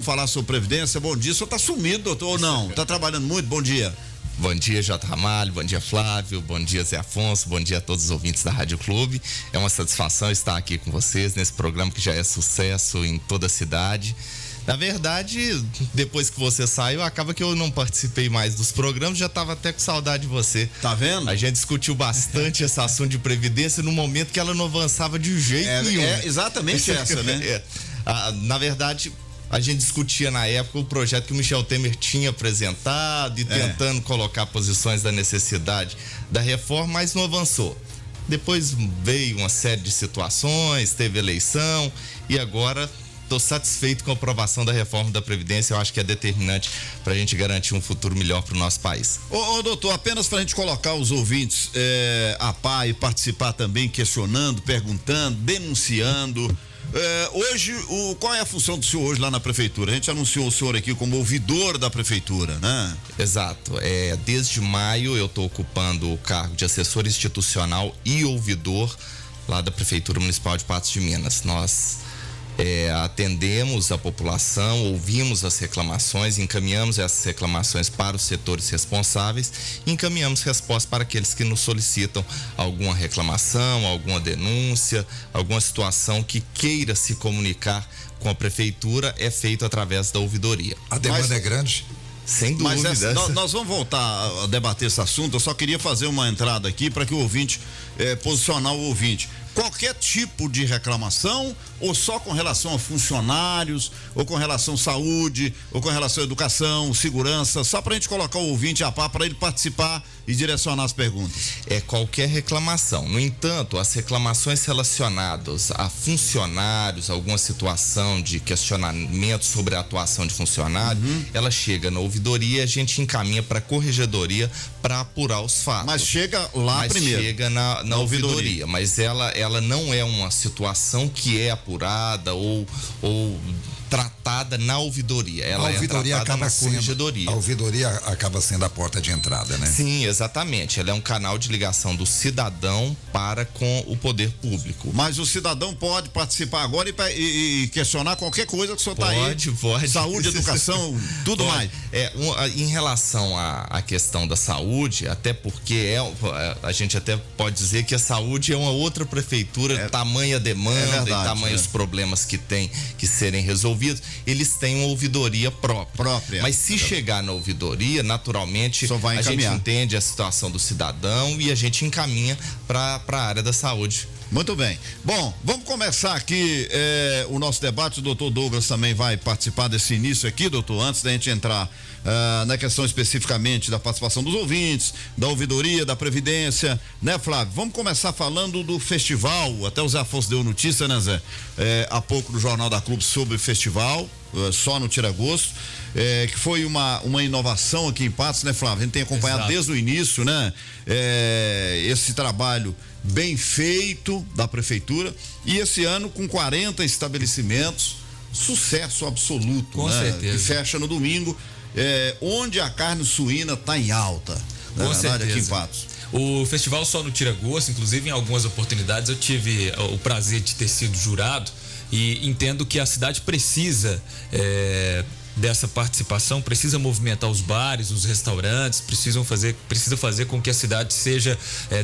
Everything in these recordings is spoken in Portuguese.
Falar sobre Previdência. Bom dia, o senhor está sumido, doutor, ou não? Está trabalhando muito? Bom dia. Bom dia, J. Ramalho, bom dia, Flávio, bom dia, Zé Afonso, bom dia a todos os ouvintes da Rádio Clube. É uma satisfação estar aqui com vocês nesse programa que já é sucesso em toda a cidade. Na verdade, depois que você saiu, acaba que eu não participei mais dos programas, já estava até com saudade de você. Tá vendo? A gente discutiu bastante esse assunto de Previdência no momento que ela não avançava de jeito nenhum. É exatamente essa, né? Na verdade, a gente discutia na época o projeto que o Michel Temer tinha apresentado e tentando colocar posições da necessidade da reforma, mas não avançou. Depois veio uma série de situações, teve eleição e agora estou satisfeito com a aprovação da reforma da Previdência. Eu acho que é determinante para a gente garantir um futuro melhor para o nosso país. Ô, doutor, apenas para a gente colocar os ouvintes a par e participar também, questionando, perguntando, denunciando. Hoje, qual é a função do senhor hoje lá na prefeitura? A gente anunciou o senhor aqui como ouvidor da prefeitura, né? Exato. Desde maio eu estou ocupando o cargo de assessor institucional e ouvidor lá da Prefeitura Municipal de Patos de Minas. Nós atendemos a população, ouvimos as reclamações, encaminhamos essas reclamações para os setores responsáveis e encaminhamos resposta para aqueles que nos solicitam alguma reclamação, alguma denúncia, alguma situação que queira se comunicar com a prefeitura, é feito através da ouvidoria. A demanda é grande? Sem dúvida. Mas nós vamos voltar a debater esse assunto. Eu só queria fazer uma entrada aqui para que o ouvinte, posicionar o ouvinte. Qualquer tipo de reclamação ou só com relação a funcionários, ou com relação à saúde, ou com relação à educação, segurança, só para a gente colocar o ouvinte a par para ele participar e direcionar as perguntas? Qualquer reclamação. No entanto, as reclamações relacionadas a funcionários, alguma situação de questionamento sobre a atuação de funcionário, ela chega na ouvidoria e a gente encaminha para a corregedoria para apurar os fatos. Mas chega lá primeiro? Chega na ouvidoria, mas ela não é uma situação que é apurada ou tratada na ouvidoria. Ela a ouvidoria é tratada acaba na corregedoria. A ouvidoria acaba sendo a porta de entrada, né? Sim, exatamente. Ela é um canal de ligação do cidadão para com o poder público. Mas o cidadão pode participar agora e questionar qualquer coisa que o senhor está aí. Pode. Saúde, educação, tudo mais. Em relação à questão da saúde, até porque a gente até pode dizer que a saúde é uma outra prefeitura, tamanha demanda e tamanhos problemas que tem que serem resolvidos, eles têm uma ouvidoria própria. Mas se chegar na ouvidoria, naturalmente a gente entende a situação do cidadão e a gente encaminha para a área da saúde. Muito bem. Bom, vamos começar aqui o nosso debate. O doutor Douglas também vai participar desse início aqui, doutor, antes da gente entrar na questão especificamente da participação dos ouvintes, da ouvidoria, da Previdência, né, Flávio? Vamos começar falando do festival. Até o Zé Afonso deu notícia, né, Zé? Há pouco no Jornal da Clube sobre o festival, só no Tira-Gosto, que foi uma inovação aqui em Patos, né, Flávio? A gente tem acompanhado desde o início, né? Esse trabalho bem feito da prefeitura, e esse ano com 40 estabelecimentos, sucesso absoluto, com certeza. Que fecha no domingo, onde a carne suína está em alta, na verdade, aqui em Patos. O festival Só no Tira-Gosto, inclusive em algumas oportunidades eu tive o prazer de ter sido jurado e entendo que a cidade precisa dessa participação, precisa movimentar os bares, os restaurantes, precisa fazer com que a cidade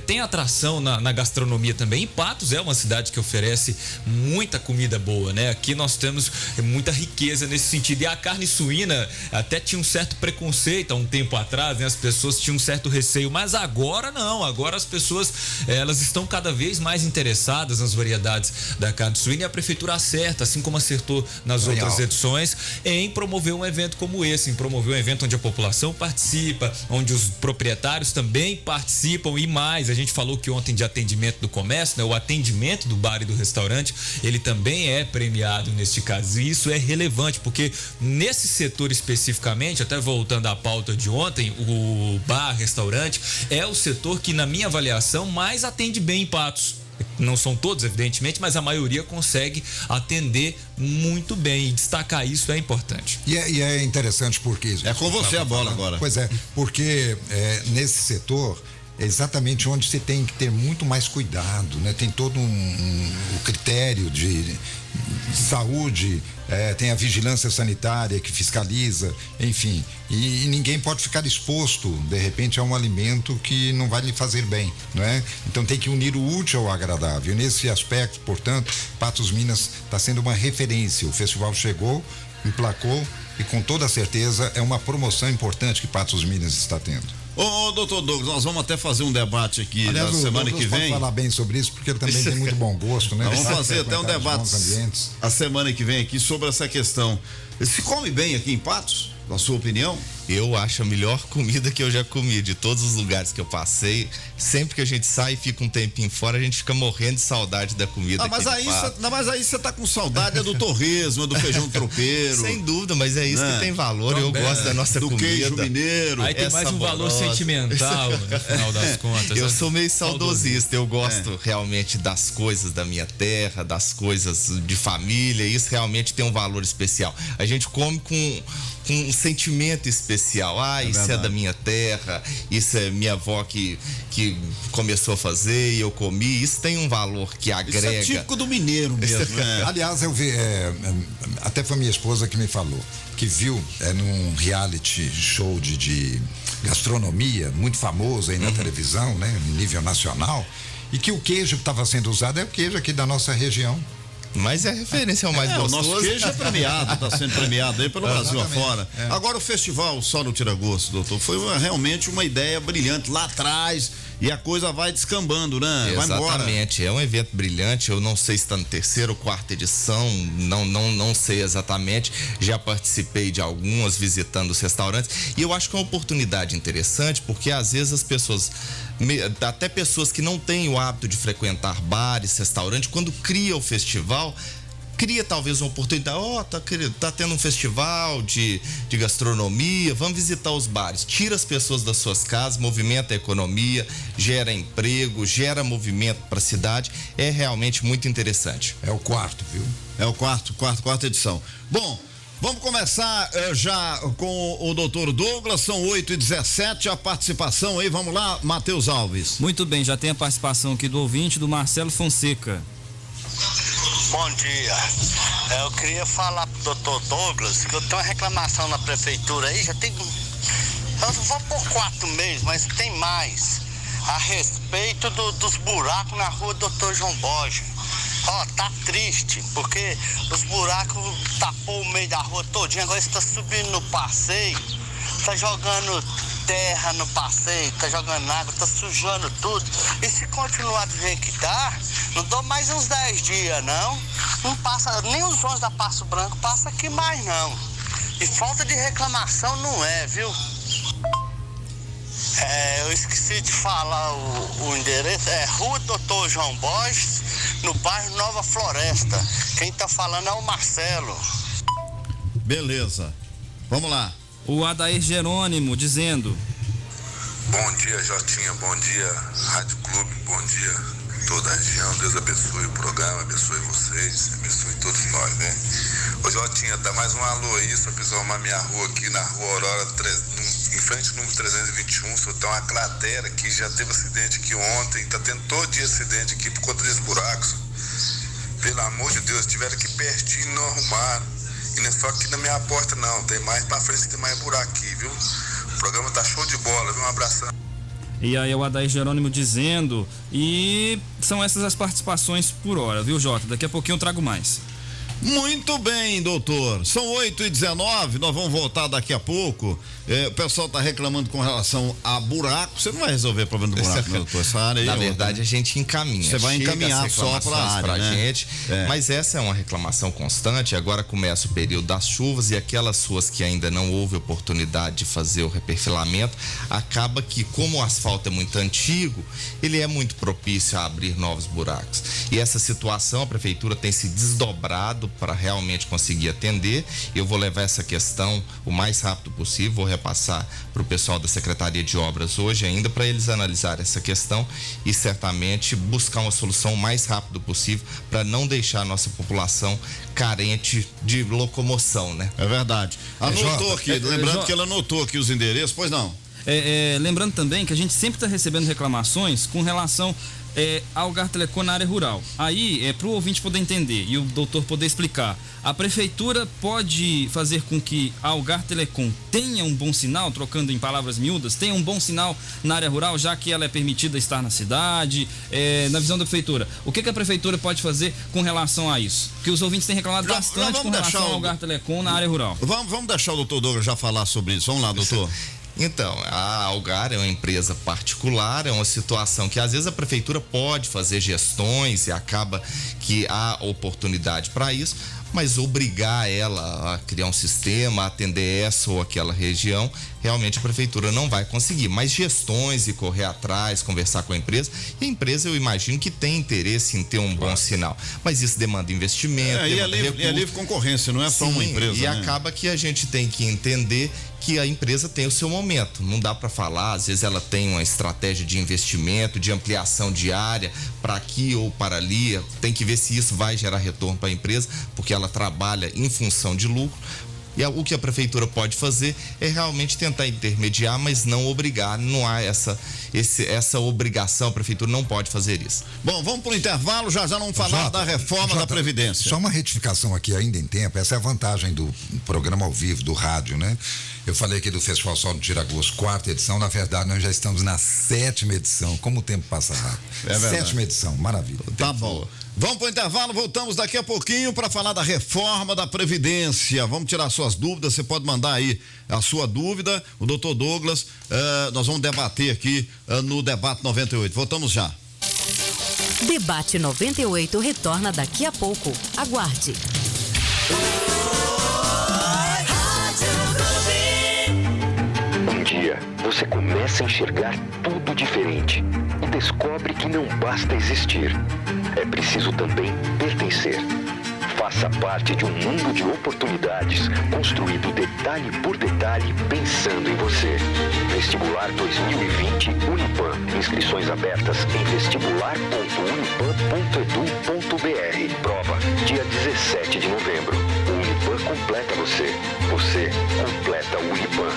tenha atração na gastronomia também. E Patos é uma cidade que oferece muita comida boa, né? Aqui nós temos muita riqueza nesse sentido. E a carne suína até tinha um certo preconceito há um tempo atrás, né? As pessoas tinham um certo receio, mas agora não. Agora as pessoas, elas estão cada vez mais interessadas nas variedades da carne suína, e a prefeitura acerta, assim como acertou nas outras edições, em promover um evento como esse, em promover um evento onde a população participa, onde os proprietários também participam e mais. A gente falou que ontem de atendimento do comércio, né? O atendimento do bar e do restaurante, ele também é premiado neste caso, e isso é relevante, porque nesse setor especificamente, até voltando à pauta de ontem, o bar, restaurante, é o setor que, na minha avaliação, mais atende bem em Patos. Não são todos, evidentemente, mas a maioria consegue atender muito bem, e destacar isso é importante. E é interessante porque... É com você a bola agora. Pois é, porque nesse setor exatamente onde você tem que ter muito mais cuidado, né? Tem todo o critério de saúde, tem a vigilância sanitária que fiscaliza, enfim, e ninguém pode ficar exposto, de repente, a um alimento que não vai lhe fazer bem, não é? Então tem que unir o útil ao agradável. E nesse aspecto, portanto, Patos Minas está sendo uma referência. O festival chegou, emplacou e com toda certeza é uma promoção importante que Patos Minas está tendo. Ô, doutor Douglas, nós vamos até fazer um debate aqui Aliás, na semana que vem. Pode falar bem sobre isso, porque ele também tem muito bom gosto, né? Vamos fazer até um debate a semana que vem aqui sobre essa questão. Se come bem aqui em Patos, na sua opinião? Eu acho a melhor comida que eu já comi, de todos os lugares que eu passei. Sempre que a gente sai e fica um tempinho fora, a gente fica morrendo de saudade da comida. Mas aí você tá com saudade do torresmo, do feijão tropeiro. Sem dúvida, mas é isso que tem valor. Eu gosto da nossa do comida. Queijo mineiro. Aí tem mais um valor sentimental, no final das contas. Eu sou meio saudosista, eu gosto realmente das coisas da minha terra, das coisas de família, isso realmente tem um valor especial. A gente come com um sentimento especial. Isso verdade. É da minha terra, isso é minha avó que começou a fazer e eu comi. Isso tem um valor que agrega. Isso é típico do mineiro mesmo. Aliás, eu vi, até foi minha esposa que me falou, que viu num reality show de gastronomia muito famoso aí na televisão, né, em nível nacional, e que o queijo que estava sendo usado é o queijo aqui da nossa região. Mas é referência ao mais gostoso. O nosso queijo é premiado, está sendo premiado aí pelo Brasil afora. Agora o festival Só no Tira Gosto, doutor, foi realmente uma ideia brilhante lá atrás e a coisa vai descambando, né? Vai embora. Exatamente, é um evento brilhante, eu não sei se está na terceira ou quarta edição, não sei exatamente, já participei de algumas, visitando os restaurantes, e eu acho que é uma oportunidade interessante, porque às vezes as pessoas, até pessoas que não têm o hábito de frequentar bares, restaurantes, quando cria o festival, cria talvez uma oportunidade, tá tendo um festival de gastronomia, vamos visitar os bares, tira as pessoas das suas casas, movimenta a economia, gera emprego, gera movimento para a cidade, é realmente muito interessante. É o quarto, viu? É o quarta edição. Bom, vamos começar já com o doutor Douglas, são 8h17, a participação aí, vamos lá, Matheus Alves. Muito bem, já tem a participação aqui do ouvinte, do Marcelo Fonseca. Bom dia, eu queria falar pro doutor Douglas que eu tenho uma reclamação na prefeitura aí, já tem, eu vou por 4 meses, mas tem mais, a respeito dos buracos na rua Dr. João Borges. Tá triste, porque os buracos tapou o meio da rua todinha, agora está subindo no passeio, tá jogando terra no passeio, tá jogando água, tá sujando tudo. E se continuar do jeito que tá, não dou mais uns 10 dias, não. Não passa, nem os ônibus da Passo Branco passa aqui mais, não. E falta de reclamação não é, viu? Eu esqueci de falar o endereço, é Rua Dr. João Borges, no bairro Nova Floresta. Quem tá falando é o Marcelo. Beleza, vamos lá. O Adair Jerônimo dizendo: bom dia, Jotinha, bom dia, Rádio Clube, bom dia, toda a região, Deus abençoe o programa, abençoe vocês, abençoe todos nós, né? Ô Jotinha, dá mais um alô aí, só preciso arrumar minha rua aqui na Rua Aurora, em frente ao número 321, só tá uma cratera que já teve acidente aqui ontem, tá tendo todo dia acidente aqui por conta desses buracos. Pelo amor de Deus, tiveram aqui pertinho e não arrumaram. E não é só aqui na minha porta não, tem mais pra frente que tem mais buraco aqui, viu? O programa tá show de bola, viu? Um abração. E aí o Adair Jerônimo dizendo, e são essas as participações por hora, viu, Jota? Daqui a pouquinho eu trago mais. Muito bem, doutor. São 8h19, nós vamos voltar daqui a pouco. O pessoal está reclamando com relação a buraco. Você não vai resolver o problema do buraco, né, doutor? Essa área aí, na verdade, a gente encaminha. Você vai encaminhar só para a área, né? Gente. Mas essa é uma reclamação constante. Agora começa o período das chuvas e aquelas ruas que ainda não houve oportunidade de fazer o reperfilamento, acaba que, como o asfalto é muito antigo, ele é muito propício a abrir novos buracos. E essa situação, a prefeitura tem se desdobrado para realmente conseguir atender. Eu vou levar essa questão o mais rápido possível, vou repassar para o pessoal da Secretaria de Obras hoje ainda, para eles analisar essa questão e certamente buscar uma solução o mais rápido possível para não deixar a nossa população carente de locomoção, né? É verdade. Anotou aqui, lembrando que ela anotou aqui os endereços, pois não? Lembrando também que a gente sempre está recebendo reclamações com relação a Algar Telecom na área rural. Aí, para o ouvinte poder entender e o doutor poder explicar, a prefeitura pode fazer com que a Algar Telecom tenha um bom sinal, trocando em palavras miúdas, tenha um bom sinal na área rural, já que ela é permitida estar na cidade, na visão da prefeitura. O que a prefeitura pode fazer com relação a isso? Porque os ouvintes têm reclamado bastante com relação ao Algar Telecom na área rural. Vamos deixar o doutor Douglas já falar sobre isso. Vamos lá, doutor. Então, a Algar é uma empresa particular, é uma situação que às vezes a prefeitura pode fazer gestões e acaba que há oportunidade para isso, mas obrigar ela a criar um sistema, a atender essa ou aquela região, realmente a prefeitura não vai conseguir. Mas gestões e correr atrás, conversar com a empresa, e a empresa eu imagino que tem interesse em ter um bom sinal. Mas isso demanda investimento, e é livre concorrência, não é só uma empresa. E acaba que a gente tem que entender que a empresa tem o seu momento. Não dá para falar, às vezes ela tem uma estratégia de investimento, de ampliação de área para aqui ou para ali. Tem que ver se isso vai gerar retorno para a empresa, porque ela trabalha em função de lucro. E o que a prefeitura pode fazer é realmente tentar intermediar, mas não obrigar. Não há essa obrigação, a prefeitura não pode fazer isso. Bom, vamos para o intervalo, já não falar da reforma da Previdência. Só uma retificação aqui ainda em tempo, essa é a vantagem do programa ao vivo, do rádio, né? Eu falei aqui do Festival Sol do Tiragosto, 4ª edição, na verdade nós já estamos na 7ª edição, como o tempo passa rápido. 7ª edição, maravilha. Tá bom. Vamos para o intervalo, voltamos daqui a pouquinho para falar da reforma da Previdência. Vamos tirar suas dúvidas, você pode mandar aí a sua dúvida, o doutor Douglas, nós vamos debater aqui no Debate 98. Voltamos já. Debate 98 retorna daqui a pouco. Aguarde. Um dia, você começa a enxergar tudo diferente e descobre que não basta existir. É preciso também pertencer. Faça parte de um mundo de oportunidades, construído detalhe por detalhe, pensando em você. Vestibular 2020 Unipam. Inscrições abertas em vestibular.unipam.edu.br. Prova, dia 17 de novembro. O Unipam completa você. Você completa o Unipam.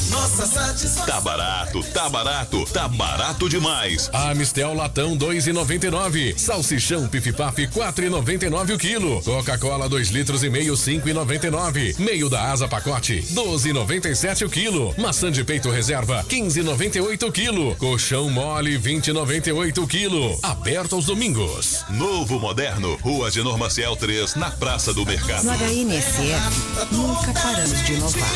Nossa satisfação. Tá barato, tá barato, tá barato demais. Amistel latão 2,99. Salsichão Pif-Paf 4,99 o quilo. Coca-Cola 2,5 litros 5,99. Meio da asa pacote 12,97 o quilo. Maçã de peito reserva 15,98 o quilo. Colchão mole 20,98 o quilo. Aberto aos domingos. Novo Moderno, Rua Agenor Maciel 3, na Praça do Mercado. No HNSF, nunca paramos de inovar.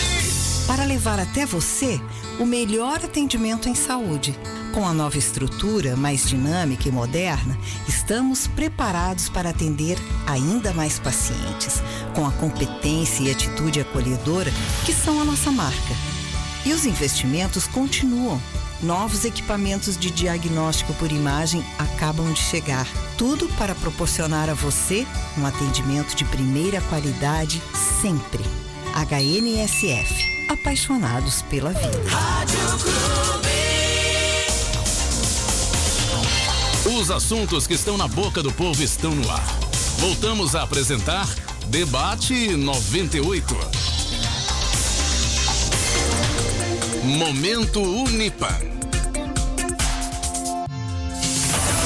Para levar até você o melhor atendimento em saúde. Com a nova estrutura, mais dinâmica e moderna, estamos preparados para atender ainda mais pacientes, com a competência e atitude acolhedora que são a nossa marca. E os investimentos continuam. Novos equipamentos de diagnóstico por imagem acabam de chegar. Tudo para proporcionar a você um atendimento de primeira qualidade sempre. HNSF. Apaixonados pela vida. Rádio Clube. Os assuntos que estão na boca do povo estão no ar. Voltamos a apresentar Debate 98. Momento Unipam.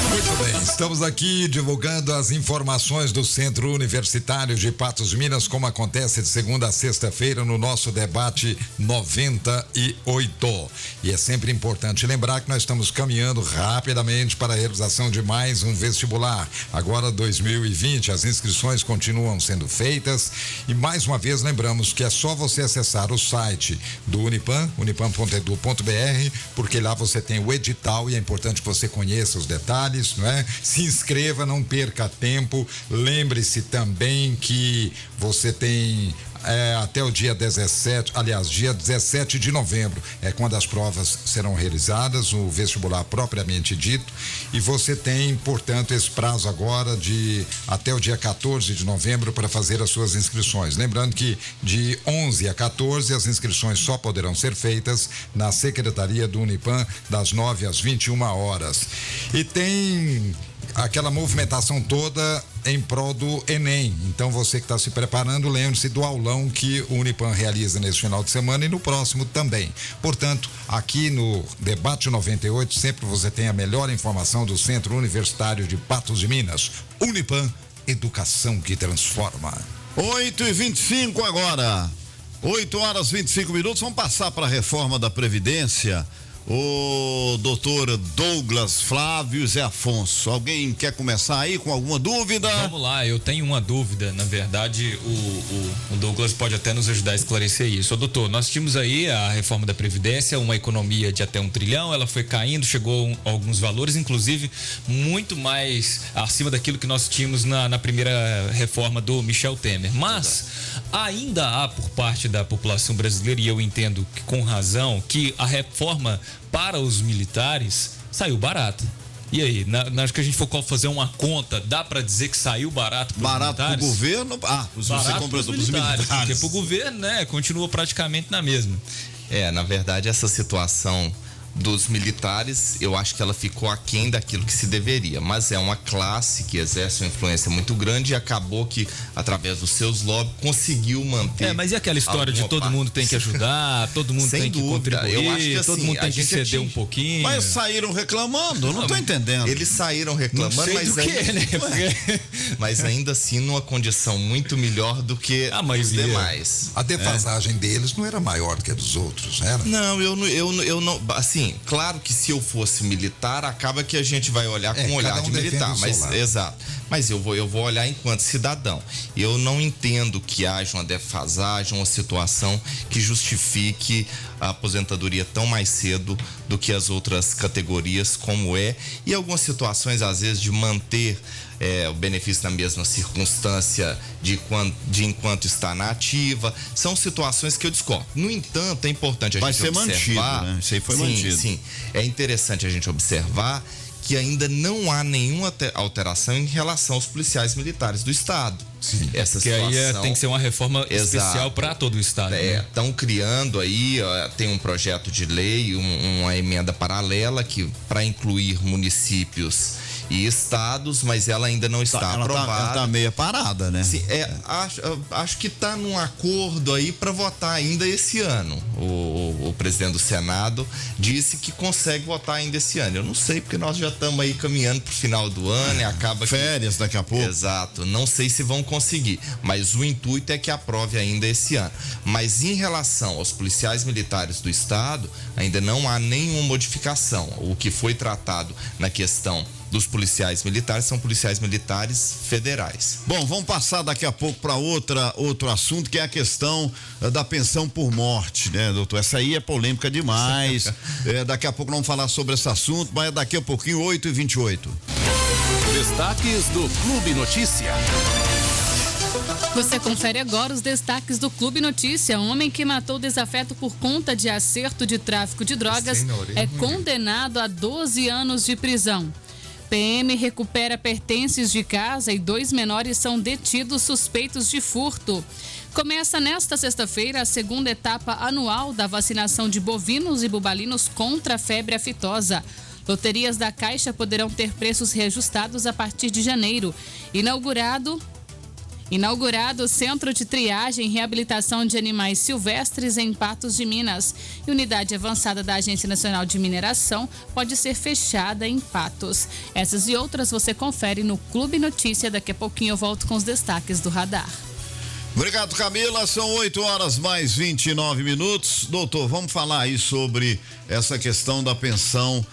Muito bem, estamos aqui divulgando as informações do Centro Universitário de Patos de Minas, como acontece de segunda a sexta-feira no nosso Debate 98. E é sempre importante lembrar que nós estamos caminhando rapidamente para a realização de mais um vestibular. Agora 2020, as inscrições continuam sendo feitas e mais uma vez lembramos que é só você acessar o site do Unipam, unipam.edu.br, porque lá você tem o edital e é importante que você conheça os detalhes. Não é? Se inscreva, não perca tempo. Lembre-se também que você tem até o dia 17, aliás, dia 17 de novembro é quando as provas serão realizadas, o vestibular propriamente dito, e você tem, portanto, esse prazo agora de até o dia 14 de novembro para fazer as suas inscrições. Lembrando que de 11 a 14 as inscrições só poderão ser feitas na Secretaria do Unipam das 9 às 21 horas. E tem aquela movimentação toda em prol do Enem. Então, você que está se preparando, lembre-se do aulão que o Unipan realiza nesse final de semana e no próximo também. Portanto, aqui no Debate 98, sempre você tem a melhor informação do Centro Universitário de Patos de Minas. Unipan, educação que transforma. 8h25 agora. 8h25. Vamos passar para a reforma da Previdência. O doutor Douglas Flávio Zé Afonso. Alguém quer começar aí com alguma dúvida? Vamos lá, eu tenho uma dúvida. Na verdade, o Douglas pode até nos ajudar a esclarecer isso. Ô, doutor, nós tínhamos aí a reforma da Previdência, uma economia de até 1 trilhão, ela foi caindo, chegou a alguns valores, inclusive muito mais acima daquilo que nós tínhamos na primeira reforma do Michel Temer. Mas ainda há por parte da população brasileira, e eu entendo que com razão, que a reforma para os militares saiu barata. E aí, acho que a gente for fazer uma conta, dá para dizer que saiu barato para os militares? Barato para o governo? Você comprou para os militares. Porque para o governo, né, continua praticamente na mesma. Na verdade, essa situação dos militares, eu acho que ela ficou aquém daquilo que se deveria, mas é uma classe que exerce uma influência muito grande e acabou que, através dos seus lobbies, conseguiu manter. Mas e aquela história de todo mundo tem que ajudar, todo mundo tem que contribuir, eu acho que, assim, todo mundo tem que ceder um pouquinho. Mas saíram reclamando, eu não tô entendendo. Eles saíram reclamando, mas ainda assim numa condição muito melhor do que os demais. A defasagem deles não era maior do que a dos outros, era? Não, eu não, assim, claro que se eu fosse militar, acaba que a gente vai olhar com um olhar de militar, mas exato. Mas eu vou olhar enquanto cidadão. Eu não entendo que haja uma defasagem, uma situação que justifique a aposentadoria tão mais cedo do que as outras categorias, como é, e algumas situações, às vezes, de manter o benefício na mesma circunstância de enquanto está na ativa, são situações que eu discordo. No entanto, é importante a gente observar... Vai ser mantido, né? Isso aí foi mantido. Sim, é interessante a gente observar que ainda não há nenhuma alteração em relação aos policiais militares do Estado. Sim. Essa que situação, aí tem que ser uma reforma especial para todo o Estado. Estão criando aí, tem um projeto de lei, uma emenda paralela que para incluir municípios e estados, mas ela ainda não está aprovada. Ela está meio parada, né? Sim, acho que está num acordo aí para votar ainda esse ano. O presidente do Senado disse que consegue votar ainda esse ano. Eu não sei, porque nós já estamos aí caminhando para o final do ano e acaba férias daqui a pouco. Exato, não sei se vão conseguir, mas o intuito é que aprove ainda esse ano. Mas em relação aos policiais militares do Estado, ainda não há nenhuma modificação. O que foi tratado na questão dos policiais militares são policiais militares federais. Bom, vamos passar daqui a pouco para outro assunto, que é a questão da pensão por morte, né, doutor? Essa aí é polêmica demais. Daqui a pouco vamos falar sobre esse assunto, mas daqui a pouquinho, 8h28. Destaques do Clube Notícia. Você confere agora os destaques do Clube Notícia. Um homem que matou desafeto por conta de acerto de tráfico de drogas é condenado a 12 anos de prisão. PM recupera pertences de casa e 2 menores são detidos suspeitos de furto. Começa nesta sexta-feira a segunda etapa anual da vacinação de bovinos e bubalinos contra a febre aftosa. Loterias da Caixa poderão ter preços reajustados a partir de janeiro. Inaugurado o Centro de Triagem e Reabilitação de Animais Silvestres em Patos de Minas. E unidade avançada da Agência Nacional de Mineração pode ser fechada em Patos. Essas e outras você confere no Clube Notícia. Daqui a pouquinho eu volto com os destaques do radar. Obrigado, Camila. São 8h29. Doutor, vamos falar aí sobre essa questão da pensão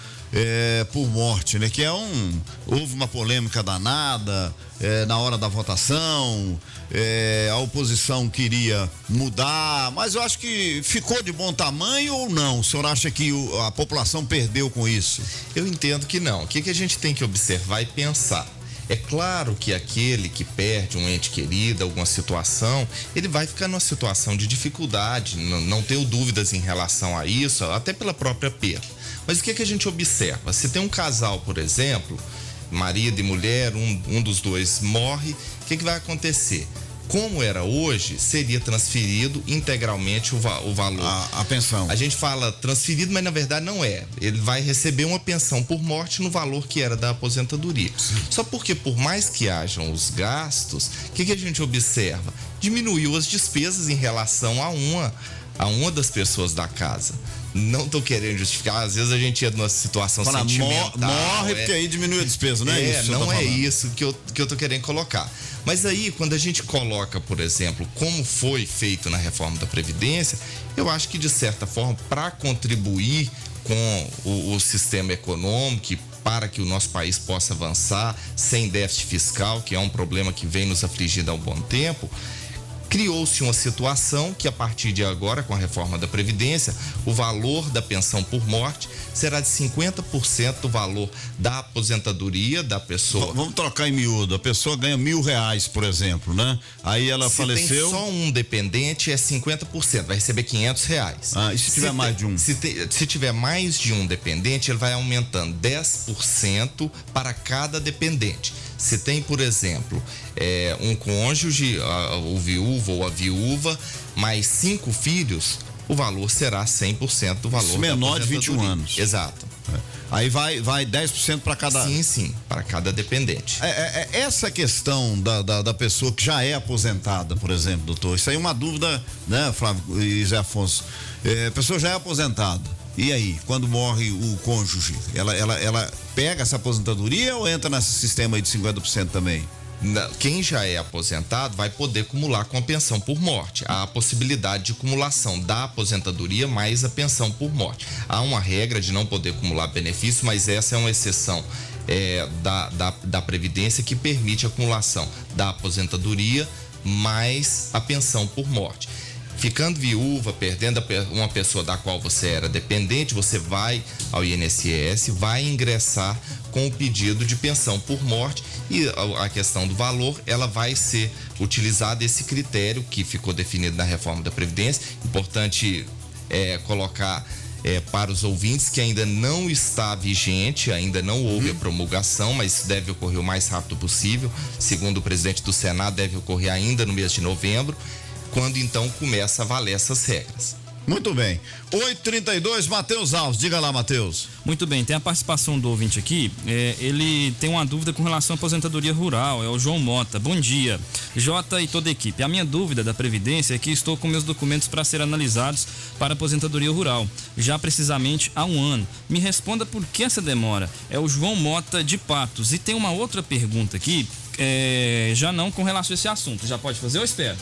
por morte, né? Que houve uma polêmica danada na hora da votação, a oposição queria mudar, mas eu acho que ficou de bom tamanho ou não? O senhor acha que a população perdeu com isso? Eu entendo que não. O que a gente tem que observar e pensar? É claro que aquele que perde um ente querido, alguma situação, ele vai ficar numa situação de dificuldade, não tenho dúvidas em relação a isso, até pela própria perda. Mas o que a gente observa? Se tem um casal, por exemplo, marido e mulher, um dos dois morre, o que vai acontecer? Como era hoje, seria transferido integralmente o valor. A pensão. A gente fala transferido, mas na verdade não é. Ele vai receber uma pensão por morte no valor que era da aposentadoria. Sim. Só porque, por mais que hajam os gastos, o que a gente observa? Diminuiu as despesas em relação a uma das pessoas da casa. Não estou querendo justificar, às vezes a gente ia numa situação sentimental. Morre porque aí diminui a despesa, não é isso? Não é isso que eu tô querendo colocar. Mas aí, quando a gente coloca, por exemplo, como foi feito na reforma da Previdência, eu acho que, de certa forma, para contribuir com o sistema econômico, para que o nosso país possa avançar sem déficit fiscal, que é um problema que vem nos afligindo há um bom tempo, criou-se uma situação que, a partir de agora, com a reforma da Previdência, o valor da pensão por morte será de 50% do valor da aposentadoria da pessoa. Vamos trocar em miúdo. A pessoa ganha R$1.000, por exemplo, né? Aí ela faleceu. Se tem só um dependente, é 50%, vai receber R$500. E se tiver mais de um? Se tiver mais de um dependente, ele vai aumentando 10% para cada dependente. Se tem, por exemplo, um cônjuge, o viúvo ou a viúva, mais 5 filhos, o valor será 100% do valor. Isso menor de 21 anos. Exato. Aí vai 10% para cada... Sim, para cada dependente. Essa questão da pessoa que já é aposentada, por exemplo, doutor, isso aí é uma dúvida, né, Flávio e Zé Afonso? A pessoa já é aposentada. E aí, quando morre o cônjuge, ela pega essa aposentadoria ou entra nesse sistema aí de 50% também? Quem já é aposentado vai poder acumular com a pensão por morte. Há a possibilidade de acumulação da aposentadoria mais a pensão por morte. Há uma regra de não poder acumular benefício, mas essa é uma exceção da Previdência que permite a acumulação da aposentadoria mais a pensão por morte. Ficando viúva, perdendo uma pessoa da qual você era dependente, você vai ao INSS, vai ingressar com o pedido de pensão por morte e a questão do valor, ela vai ser utilizada esse critério que ficou definido na reforma da Previdência. Importante colocar para os ouvintes que ainda não está vigente, ainda não houve a promulgação, mas isso deve ocorrer o mais rápido possível. Segundo o presidente do Senado, deve ocorrer ainda no mês de novembro, quando então começa a valer essas regras. Muito bem. 8h32, Matheus Alves. Diga lá, Matheus. Muito bem, tem a participação do ouvinte aqui. Ele tem uma dúvida com relação à aposentadoria rural. É o João Mota. Bom dia, Jota e toda a equipe. A minha dúvida da Previdência é que estou com meus documentos para ser analisados para aposentadoria rural, já precisamente há um ano. Me responda por que essa demora. É o João Mota de Patos. E tem uma outra pergunta aqui, já não com relação a esse assunto. Já pode fazer ou espero?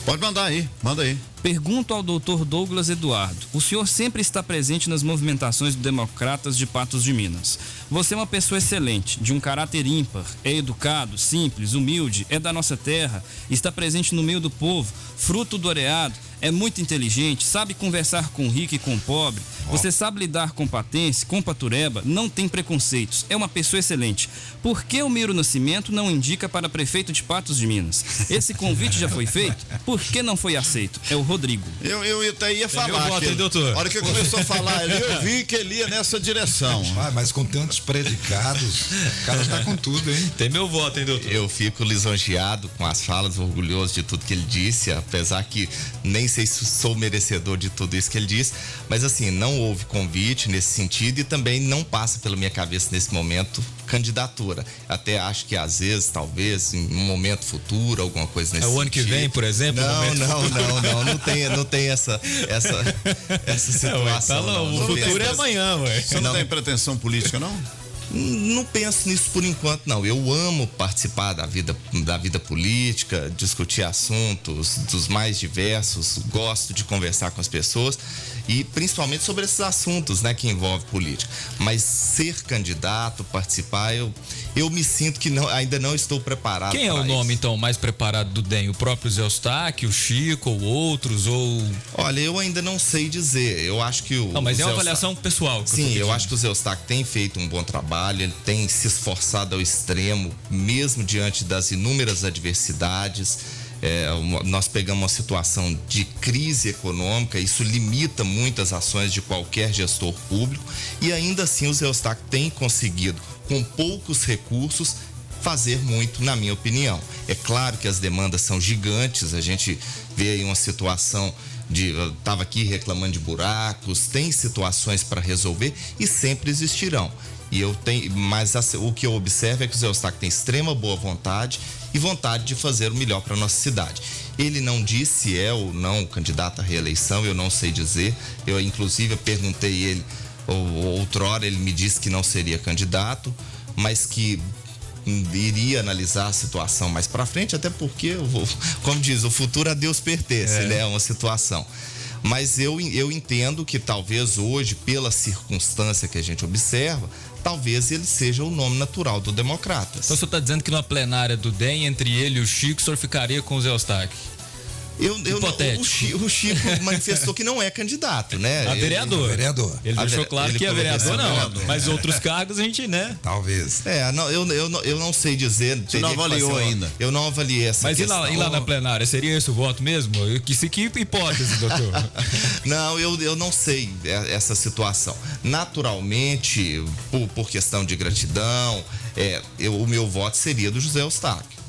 Pode mandar aí, manda aí. Pergunto ao Dr. Douglas Eduardo. O senhor sempre está presente nas movimentações do Democratas de Patos de Minas. Você é uma pessoa excelente, de um caráter ímpar, é educado, simples, humilde, é da nossa terra, está presente no meio do povo, fruto do areado, é muito inteligente, sabe conversar com o rico e com o pobre. Você sabe lidar com patense, com patureba, não tem preconceitos, é uma pessoa excelente. Por que o Miro Nascimento não indica para prefeito de Patos de Minas? Esse convite já foi feito? Por que não foi aceito? É o Rodrigo. Eu até ia falar. Voto, hein, doutor? A hora que ele começou a falar ali, eu vi que ele ia nessa direção. Mas com tantos predicados, o cara tá com tudo, hein? Tem meu voto, hein, doutor? Eu fico lisonjeado com as falas, orgulhoso de tudo que ele disse, apesar que nem sei se sou merecedor de tudo isso que ele disse, mas assim, não houve convite nesse sentido e também não passa pela minha cabeça nesse momento candidatura. Até acho que às vezes, talvez, em um momento futuro, alguma coisa nesse sentido. O ano que vem, por exemplo? Não tem essa situação. O futuro é amanhã, ué. Você não tem pretensão política, não? Não penso nisso por enquanto, não. Eu amo participar da vida política, discutir assuntos dos mais diversos, gosto de conversar com as pessoas e principalmente sobre esses assuntos, né, que envolvem política. Mas ser candidato, participar, eu me sinto que ainda não estou preparado. Quem é o nome, então, mais preparado do DEM? O próprio Zé Eustáquio, o Chico ou outros? Olha, eu ainda não sei dizer. Eu acho que Não, mas é uma avaliação pessoal. Sim, eu acho que o Zé Eustáquio tem feito um bom trabalho, ele tem se esforçado ao extremo, mesmo diante das inúmeras adversidades. Nós pegamos uma situação de crise econômica, isso limita muitas ações de qualquer gestor público e ainda assim o Zé Eustáquio tem conseguido, com poucos recursos, fazer muito, na minha opinião. É claro que as demandas são gigantes, a gente vê aí uma situação estava aqui reclamando de buracos, tem situações para resolver e sempre existirão. Mas o que eu observo é que o Zé Eustáquio tem extrema boa vontade e vontade de fazer o melhor para a nossa cidade. Ele não disse se é ou não candidato à reeleição, eu não sei dizer. Eu, inclusive, perguntei ele, outrora ele me disse que não seria candidato, mas que iria analisar a situação mais para frente, até porque, como diz, o futuro a Deus pertence, né? Uma situação. Mas eu entendo que talvez hoje, pela circunstância que a gente observa, talvez ele seja o nome natural do Democratas. Então o senhor está dizendo que numa plenária do DEM, entre ele e o Chico, o senhor ficaria com o Zé Eustáquio? O Chico manifestou que não é candidato, né? A vereador. Ele deixou claro que é vereador, não. Vereador. Mas outros cargos a gente, né? Talvez. Eu não sei dizer. Você não avaliou ainda? Eu não avaliei essa questão. Mas e lá na plenária? Seria esse o voto mesmo? Que hipótese, doutor? Não, eu não sei essa situação. Naturalmente, por questão de gratidão, o meu voto seria do José Eustáquio.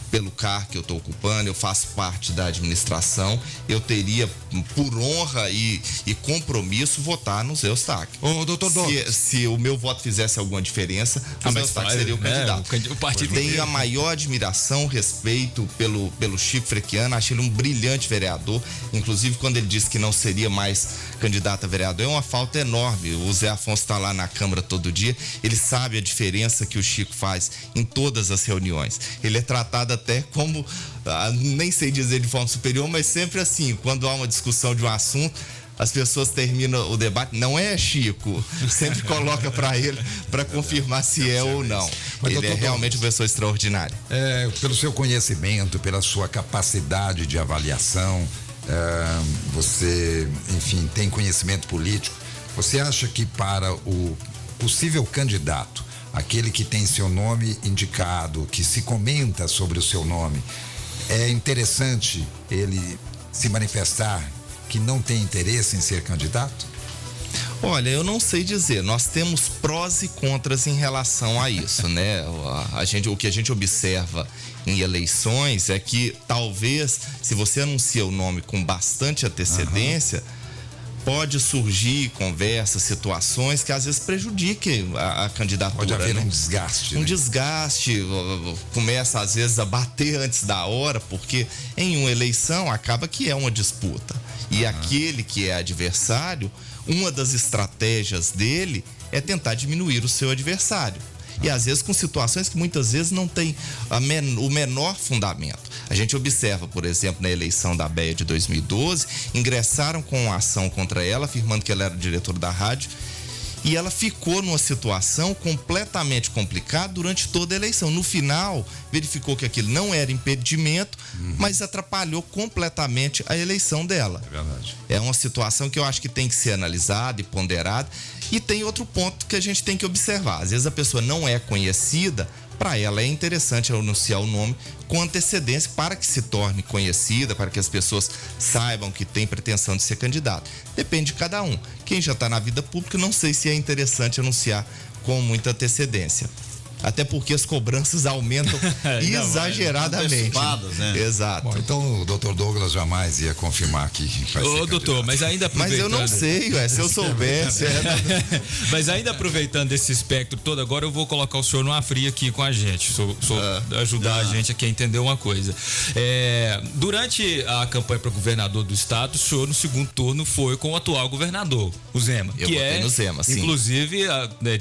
Pelo cargo que eu estou ocupando, eu faço parte da administração, eu teria por honra e compromisso votar no Zé Eustáquio. Doutor Douglas. Se o meu voto fizesse alguma diferença, o Zé Eustáquio seria o candidato. O partido tenho a maior admiração, respeito pelo Chico Frequiano, acho ele um brilhante vereador, inclusive quando ele disse que não seria mais candidato a vereador, é uma falta enorme. O Zé Afonso está lá na Câmara todo dia, ele sabe a diferença que o Chico faz em todas as reuniões. Ele é tratado até como, nem sei dizer de forma superior, mas sempre assim, quando há uma discussão de um assunto, as pessoas terminam o debate, não é Chico, sempre coloca para ele para confirmar se é ou não. Mas, ele é realmente uma pessoa extraordinária. Pelo seu conhecimento, pela sua capacidade de avaliação, você, enfim, tem conhecimento político, você acha que para o possível candidato, aquele que tem seu nome indicado, que se comenta sobre o seu nome, é interessante ele se manifestar que não tem interesse em ser candidato? Olha, eu não sei dizer. Nós temos prós e contras em relação a isso, né? O que a gente observa em eleições é que talvez, se você anuncia o nome com bastante antecedência, pode surgir conversas, situações que às vezes prejudiquem a candidatura. Pode haver, né? um desgaste. Um desgaste, começa às vezes a bater antes da hora, porque em uma eleição acaba que é uma disputa. E aquele que é adversário, uma das estratégias dele é tentar diminuir o seu adversário. E às vezes com situações que muitas vezes não tem o menor fundamento. A gente observa, por exemplo, na eleição da BEA de 2012, ingressaram com uma ação contra ela, afirmando que ela era diretora da rádio, e ela ficou numa situação completamente complicada durante toda a eleição. No final, verificou que aquilo não era impedimento, mas atrapalhou completamente a eleição dela. É verdade. É uma situação que eu acho que tem que ser analisada e ponderada. E tem outro ponto que a gente tem que observar. Às vezes a pessoa não é conhecida, para ela é interessante anunciar o nome com antecedência para que se torne conhecida, para que as pessoas saibam que tem pretensão de ser candidato. Depende de cada um. Quem já está na vida pública, não sei se é interessante anunciar com muita antecedência. Até porque as cobranças aumentam exageradamente. Né? Exato. Bom, então o doutor Douglas jamais ia confirmar que vai ser doutor, mas ainda aproveitando... Mas eu não sei, se eu soubesse... Mas ainda aproveitando esse espectro todo, agora eu vou colocar o senhor numa fria aqui com a gente, ajudar a gente aqui a entender uma coisa. Durante a campanha para governador do estado, o senhor no segundo turno foi com o atual governador, o Zema. Eu votei no Zema, sim. Inclusive,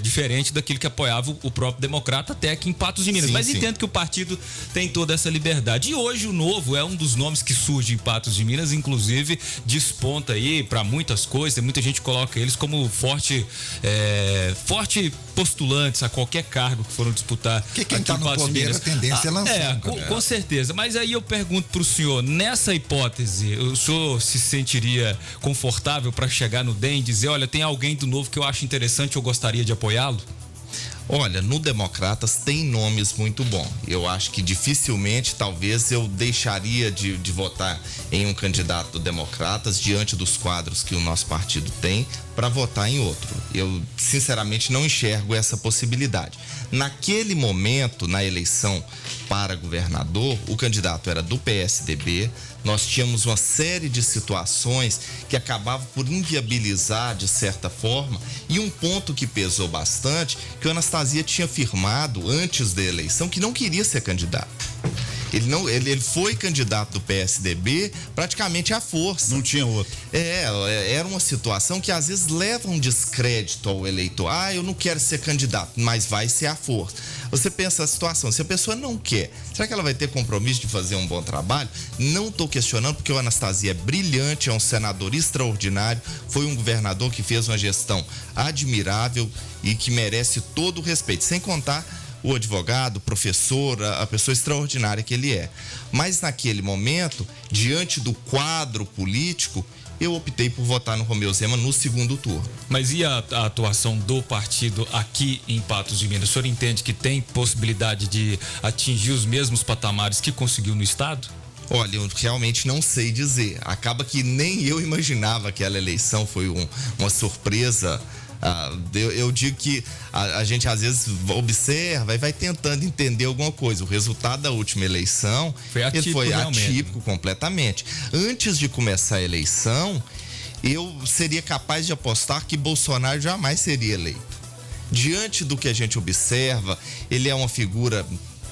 diferente daquilo que apoiava o próprio Democrata até aqui em Patos de Minas. Mas entendo que o partido tem toda essa liberdade. E hoje o Novo é um dos nomes que surge em Patos de Minas, inclusive desponta aí para muitas coisas. Muita gente coloca eles como forte postulantes a qualquer cargo que foram disputar. Porque quem está no poder, a tendência é lançar. Com certeza. Mas aí eu pergunto para o senhor, nessa hipótese, o senhor se sentiria confortável para chegar no DEM e dizer, olha, tem alguém do Novo que eu acho interessante, eu gostaria de apoiá-lo? Olha, no Democratas tem nomes muito bons. Eu acho que dificilmente, talvez, eu deixaria de votar em um candidato do Democratas diante dos quadros que o nosso partido tem para votar em outro. Eu, sinceramente, não enxergo essa possibilidade. Naquele momento, na eleição para governador, o candidato era do PSDB. Nós tínhamos uma série de situações que acabavam por inviabilizar, de certa forma, e um ponto que pesou bastante, que o Anastasia tinha afirmado antes da eleição que não queria ser candidato. Ele foi candidato do PSDB praticamente à força. Não tinha outro. Era uma situação que às vezes leva um descrédito ao eleitor. Eu não quero ser candidato, mas vai ser à força. Você pensa a situação, se a pessoa não quer, será que ela vai ter compromisso de fazer um bom trabalho? Não estou questionando, porque o Anastasia é brilhante, é um senador extraordinário, foi um governador que fez uma gestão admirável e que merece todo o respeito, sem contar o advogado, o professor, a pessoa extraordinária que ele é. Mas naquele momento, diante do quadro político, eu optei por votar no Romeu Zema no segundo turno. Mas e a atuação do partido aqui em Patos de Minas? O senhor entende que tem possibilidade de atingir os mesmos patamares que conseguiu no estado? Olha, eu realmente não sei dizer. Acaba que nem eu imaginava que aquela eleição foi uma surpresa. Eu digo que a gente às vezes observa e vai tentando entender alguma coisa. O resultado da última eleição foi atípico completamente. Antes de começar a eleição, eu seria capaz de apostar que Bolsonaro jamais seria eleito. Diante do que a gente observa, ele é uma figura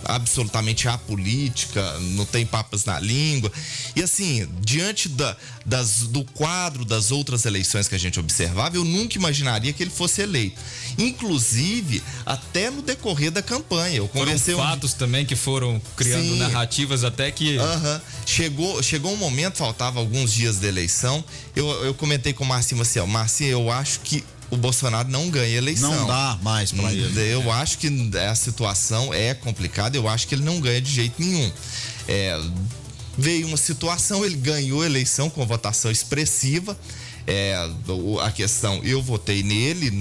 absolutamente apolítica, não tem papas na língua. E assim, diante do quadro das outras eleições que a gente observava, eu nunca imaginaria que ele fosse eleito. Inclusive, até no decorrer da campanha. Foram fatos também que foram criando narrativas até que... Chegou um momento, faltava alguns dias da eleição, eu comentei com o Marcinho assim, Marcinho, eu acho que o Bolsonaro não ganha a eleição. Não dá mais para ele. Eu acho que a situação é complicada, eu acho que ele não ganha de jeito nenhum. Veio uma situação, ele ganhou a eleição com votação expressiva. A questão, eu votei nele,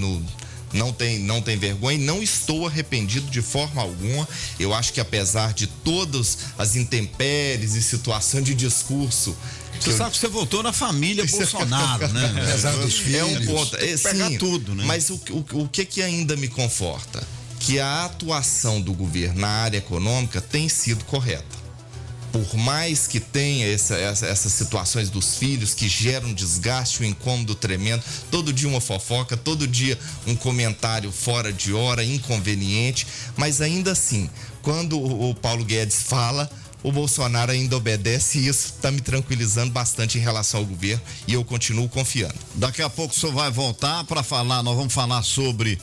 não tem vergonha, não estou arrependido de forma alguma. Eu acho que apesar de todas as intempéries e situação de discurso... Você sabe que você votou na família Bolsonaro, né? Apesar dos filhos. É um ponto. Pegar tudo, né? Mas o que ainda me conforta? Que a atuação do governo na área econômica tem sido correta. Por mais que tenha essas situações dos filhos que geram um desgaste, um incômodo tremendo, todo dia uma fofoca, todo dia um comentário fora de hora, inconveniente, mas ainda assim, quando o Paulo Guedes fala, o Bolsonaro ainda obedece, e isso está me tranquilizando bastante em relação ao governo, e eu continuo confiando. Daqui a pouco o senhor vai voltar para falar, nós vamos falar sobre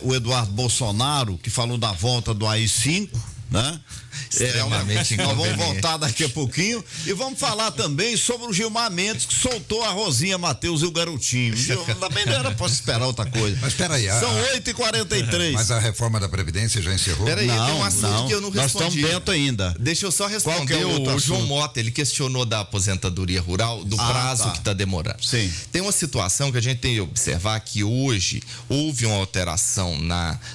o Eduardo Bolsonaro, que falou da volta do AI-5, né? Extremamente nós vamos voltar daqui a pouquinho e vamos falar também sobre o Gilmar Mendes, que soltou a Rosinha Matheus e o garotinho. Também não era pra esperar outra coisa. Mas peraí. São 8h43. Mas a reforma da Previdência já encerrou? Peraí, tem um assunto que eu não respondi. Nós estamos dentro ainda. Deixa eu só responder. O João Mota, ele questionou da aposentadoria rural, do prazo que está demorando. Sim. Tem uma situação que a gente tem que observar, que hoje houve uma alteração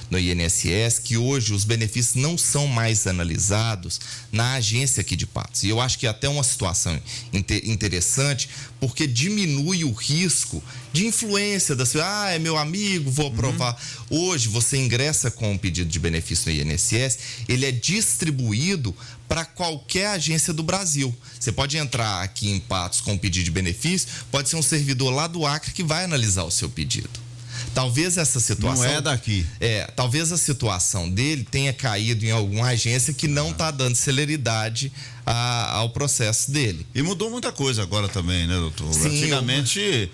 no INSS, que hoje os benefícios não são mais analisados na agência aqui de Patos. E eu acho que é até uma situação interessante, porque diminui o risco de influência das pessoas. É meu amigo, vou aprovar. Hoje, você ingressa com um pedido de benefício no INSS, ele é distribuído para qualquer agência do Brasil. Você pode entrar aqui em Patos com um pedido de benefício, pode ser um servidor lá do Acre que vai analisar o seu pedido. Talvez essa situação... Não é daqui. Talvez a situação dele tenha caído em alguma agência que não está dando celeridade ao processo dele. E mudou muita coisa agora também, né, doutor? Sim, antigamente...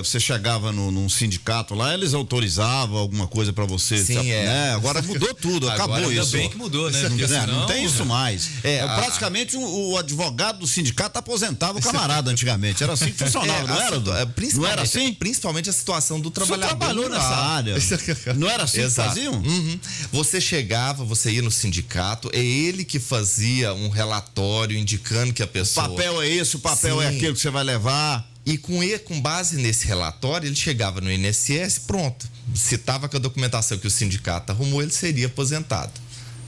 você chegava num sindicato lá, eles autorizavam alguma coisa para você. Sim, né? Agora mudou tudo, acabou agora isso. Ainda bem que mudou, né? Não tem isso mais. Praticamente o advogado do sindicato aposentava o camarada antigamente. Era assim que funcionava, não era? Não era assim? Principalmente a situação do trabalhador. Você trabalhou nessa área. Não era assim que faziam? Você chegava, você ia no sindicato, é ele que fazia um relatório indicando que a pessoa... O papel é esse, o papel é aquele que você vai levar... E com base nesse relatório, ele chegava no INSS, pronto, se estava com a documentação que o sindicato arrumou, ele seria aposentado.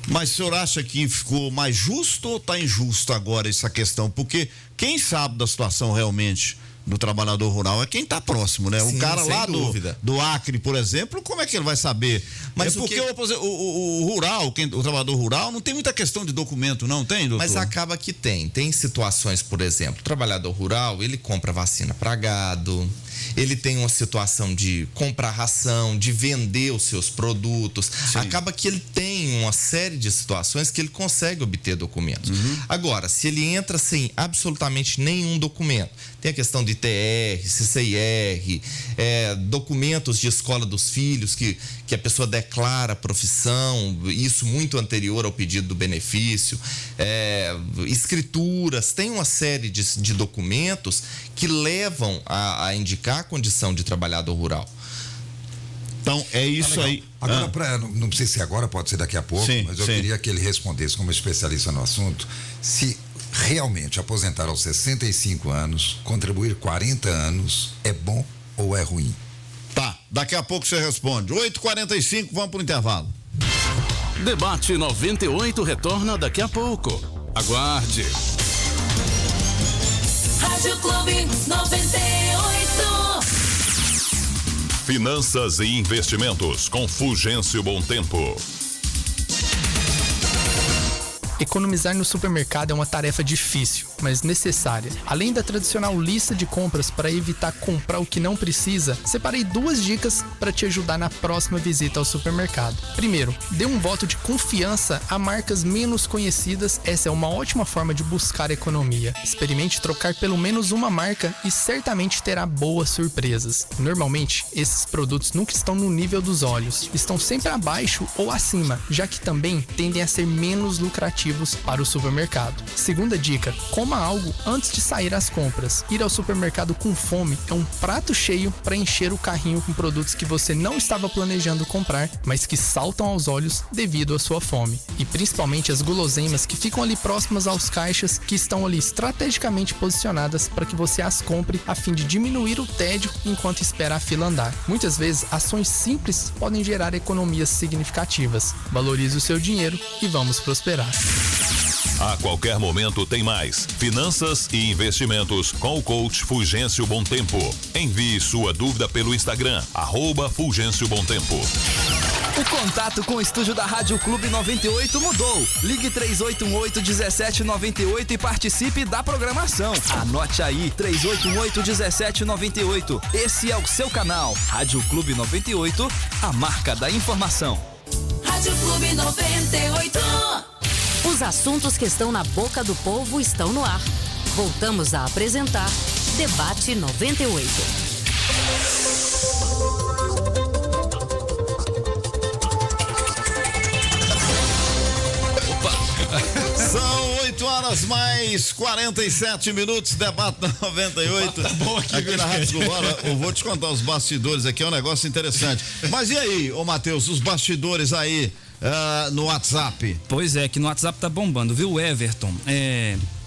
Mas o senhor acha que ficou mais justo ou está injusto agora essa questão? Porque quem sabe da situação realmente do trabalhador rural é quem está próximo, né? Sim, o cara lá do Acre, por exemplo, como é que ele vai saber? Mas porque o rural, o trabalhador rural não tem muita questão de documento, não tem, doutor? Mas acaba que tem situações, por exemplo, o trabalhador rural, ele compra vacina para gado, ele tem uma situação de comprar ração, de vender os seus produtos. Sim. Acaba que ele tem uma série de situações que ele consegue obter documentos. Agora, se ele entra sem absolutamente nenhum documento, tem a questão de ITR, CCIR, documentos de escola dos filhos que a pessoa declara a profissão, isso muito anterior ao pedido do benefício, escrituras, tem uma série de documentos que levam a indicar a condição de trabalhador rural. Então, é isso aí. Agora, não sei se agora, pode ser daqui a pouco, mas eu queria que ele respondesse como especialista no assunto, se realmente aposentar aos 65 anos, contribuir 40 anos, é bom ou é ruim? Tá, daqui a pouco você responde. 8h45, vamos pro intervalo. Debate 98 retorna daqui a pouco. Aguarde. Rádio Clube 98. Finanças e investimentos com Fulgêncio Bom Tempo. Economizar no supermercado é uma tarefa difícil, mas necessária. Além da tradicional lista de compras para evitar comprar o que não precisa, separei 2 dicas para te ajudar na próxima visita ao supermercado. Primeiro, dê um voto de confiança a marcas menos conhecidas. Essa é uma ótima forma de buscar economia. Experimente trocar pelo menos uma marca e certamente terá boas surpresas. Normalmente, esses produtos nunca estão no nível dos olhos, estão sempre abaixo ou acima, já que também tendem a ser menos lucrativos para o supermercado. Segunda dica, coma algo antes de sair às compras. Ir ao supermercado com fome é um prato cheio para encher o carrinho com produtos que você não estava planejando comprar, mas que saltam aos olhos devido à sua fome. E principalmente as guloseimas que ficam ali próximas aos caixas, que estão ali estrategicamente posicionadas para que você as compre a fim de diminuir o tédio enquanto espera a fila andar. Muitas vezes, ações simples podem gerar economias significativas. Valorize o seu dinheiro e vamos prosperar. A qualquer momento tem mais. Finanças e investimentos com o coach Fulgêncio Bom Tempo. Envie sua dúvida pelo Instagram, @Fulgêncio Bom Tempo. O contato com o estúdio da Rádio Clube 98 mudou. Ligue 3818-1798 e participe da programação. Anote aí, 3818-1798. Esse é o seu canal. Rádio Clube 98, a marca da informação. Rádio Clube 98. Os assuntos que estão na boca do povo estão no ar. Voltamos a apresentar Debate 98. São 8h47, Debate 98. Tá bom aqui na Rádio Glória. Eu vou te contar os bastidores aqui, é um negócio interessante. Mas e aí, ô Matheus, os bastidores aí no WhatsApp? Pois é, que no WhatsApp tá bombando, viu, Everton?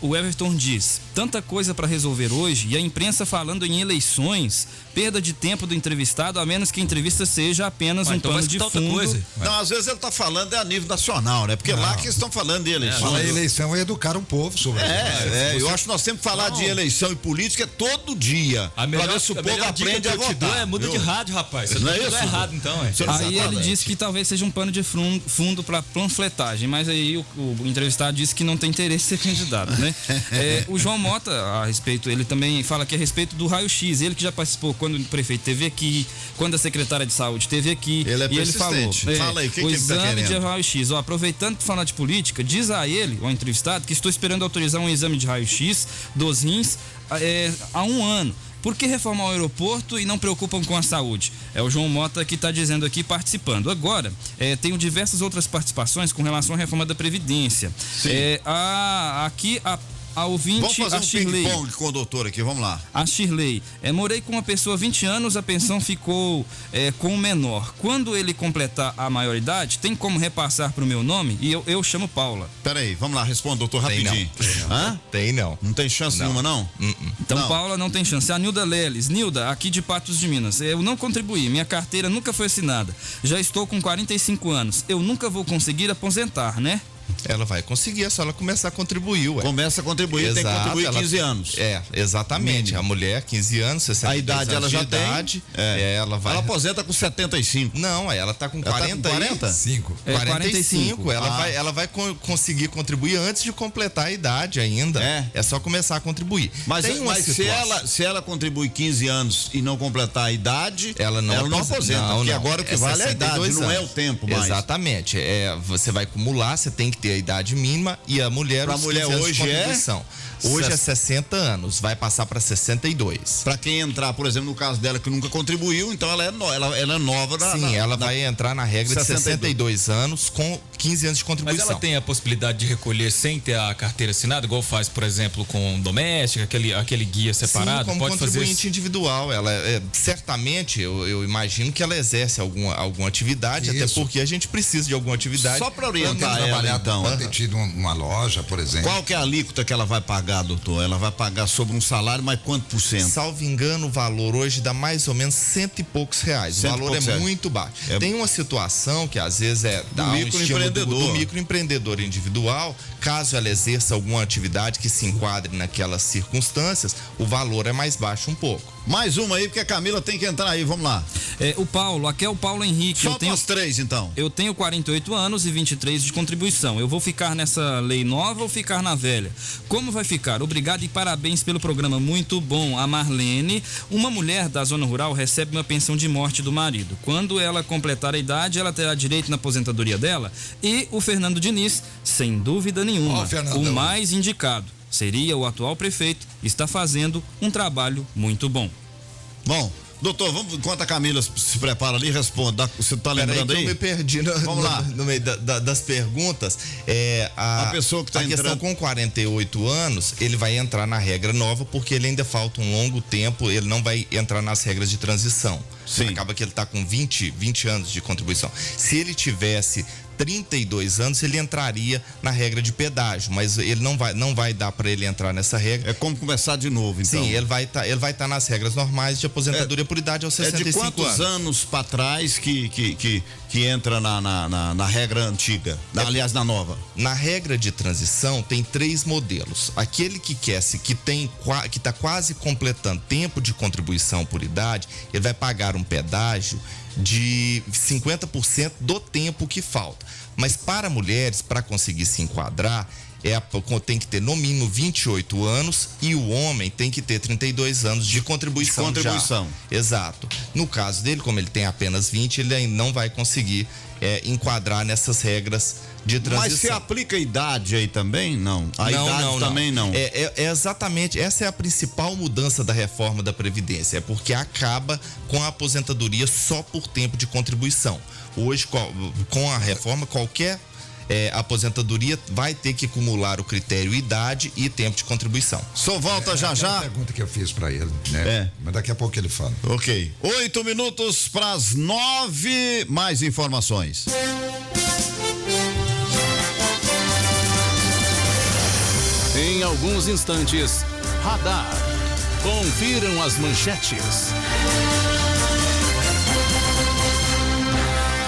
O Everton diz: tanta coisa para resolver hoje e a imprensa falando em eleições, perda de tempo do entrevistado, a menos que a entrevista seja apenas um pano de fundo. Coisa. Não, às vezes ele tá falando a nível nacional, né? Porque lá que estão falando de eleições. Falar em eleição é educar o povo sobre isso. Eu acho que nós temos que falar de eleição e política todo dia. A melhor, pra ver se o povo aprende a votar. Muda de rádio, rapaz. Você não é isso? Errado, então. Aí ele disse que talvez seja um pano de fundo para panfletagem, mas aí o entrevistado disse que não tem interesse em ser candidato, né? O João Mota, a respeito, ele também fala aqui a respeito do raio-x. Ele que já participou quando o prefeito esteve aqui, quando a secretária de saúde esteve aqui. Ele é persistente. Ele falou, fala aí, o que o ele tá exame querendo? de raio-x. Aproveitando para falar de política, diz a ele, o entrevistado, que estou esperando autorizar um exame de raio-x dos rins há 1 ano. Por que reformar o aeroporto e não preocupam com a saúde? É o João Mota que está dizendo aqui, participando. Agora, tenho diversas outras participações com relação à reforma da Previdência. Aqui a A ouvinte, vamos fazer a um Shirley. ping-pong com o doutor aqui, vamos lá. A Shirley, morei com uma pessoa há 20 anos, a pensão ficou com o menor. Quando ele completar a maioridade, tem como repassar pro meu nome? E eu chamo Paula. Peraí, vamos lá, responda, doutor, rapidinho. Hã? Tem não. Não tem chance nenhuma, não? Então, Não. Paula não tem chance. A Nilda Leles. Nilda, aqui de Patos de Minas. Eu não contribuí, minha carteira nunca foi assinada. Já estou com 45 anos. Eu nunca vou conseguir aposentar, né? Ela vai conseguir, é só ela começar a contribuir, ué. Começa a contribuir, tem que contribuir 15 anos. Exatamente. Mínimo. A mulher, 15 anos, 60 A idade ela já tem. Ela vai... Ela aposenta com 75. Não, ela tá com 40 45. 45. Ela vai conseguir contribuir antes de completar a idade ainda. É só começar a contribuir. Mas se ela contribui 15 anos e não completar a idade, ela não aposenta. Porque agora o que vale é a idade, não é o tempo mais. Exatamente. Você vai acumular, você tem que ter a idade mínima e a mulher, pra mulher hoje Hoje é 60 anos, vai passar para 62. Para quem entrar, por exemplo, no caso dela que nunca contribuiu, então ela é nova. Ela vai entrar na regra de 62 anos com 15 anos de contribuição. Mas ela tem a possibilidade de recolher sem ter a carteira assinada, igual faz, por exemplo, com doméstica, aquele guia separado? Sim, como pode contribuinte fazer individual. Ela certamente, eu imagino que ela exerce alguma atividade, até porque a gente precisa de alguma atividade. Só para orientar ela, então. Pode ter tido uma loja, por exemplo. Qual que é a alíquota que ela vai pagar, doutor? Ela vai pagar sobre um salário, mas quanto por cento? Salvo engano, o valor hoje dá mais ou menos R$100 e poucos. O valor é muito baixo. Tem uma situação que às vezes dá um estímulo do microempreendedor individual. Caso ela exerça alguma atividade que se enquadre naquelas circunstâncias, o valor é mais baixo um pouco. Mais uma aí, porque a Camila tem que entrar aí, vamos lá. O Paulo, aqui é o Paulo Henrique. Só as 3, então. Eu tenho 48 anos e 23 de contribuição. Eu vou ficar nessa lei nova ou ficar na velha? Como vai ficar? Obrigado e parabéns pelo programa, muito bom. A Marlene, uma mulher da zona rural, recebe uma pensão de morte do marido. Quando ela completar a idade, ela terá direito na aposentadoria dela. E o Fernando Diniz, sem dúvida nenhuma, o mais indicado seria o atual prefeito, está fazendo um trabalho muito bom. Bom, doutor, enquanto a Camila se prepara ali, responda. Você está lembrando aí? Eu me perdi no meio das perguntas. A pessoa que está entrando... questão com 48 anos, ele vai entrar na regra nova porque ele ainda falta um longo tempo, ele não vai entrar nas regras de transição. Sim. Acaba que ele está com 20 anos de contribuição. Se ele tivesse 32 anos, ele entraria na regra de pedágio, mas ele não vai dar para ele entrar nessa regra. É como começar de novo, então. Sim, ele vai estar nas regras normais de aposentadoria por idade aos 65 anos. É de quantos anos para trás que entra na regra antiga, aliás, na nova? Na regra de transição tem 3 modelos. Aquele que está quase completando tempo de contribuição por idade, ele vai pagar um pedágio de 50% do tempo que falta. Mas para mulheres, para conseguir se enquadrar, tem que ter no mínimo 28 anos e o homem tem que ter 32 anos de contribuição. Já. Exato. No caso dele, como ele tem apenas 20, ele ainda não vai conseguir enquadrar nessas regras de transição. Mas se aplica a idade aí também? Não. Idade também não. Exatamente, essa é a principal mudança da reforma da Previdência, é porque acaba com a aposentadoria só por tempo de contribuição. Hoje, com a reforma, qualquer aposentadoria vai ter que acumular o critério idade e tempo de contribuição. Só volta já. A pergunta que eu fiz para ele, né? Mas daqui a pouco ele fala. Ok. 8 minutos para as 9. Mais informações. Em alguns instantes, Radar. Confiram as manchetes.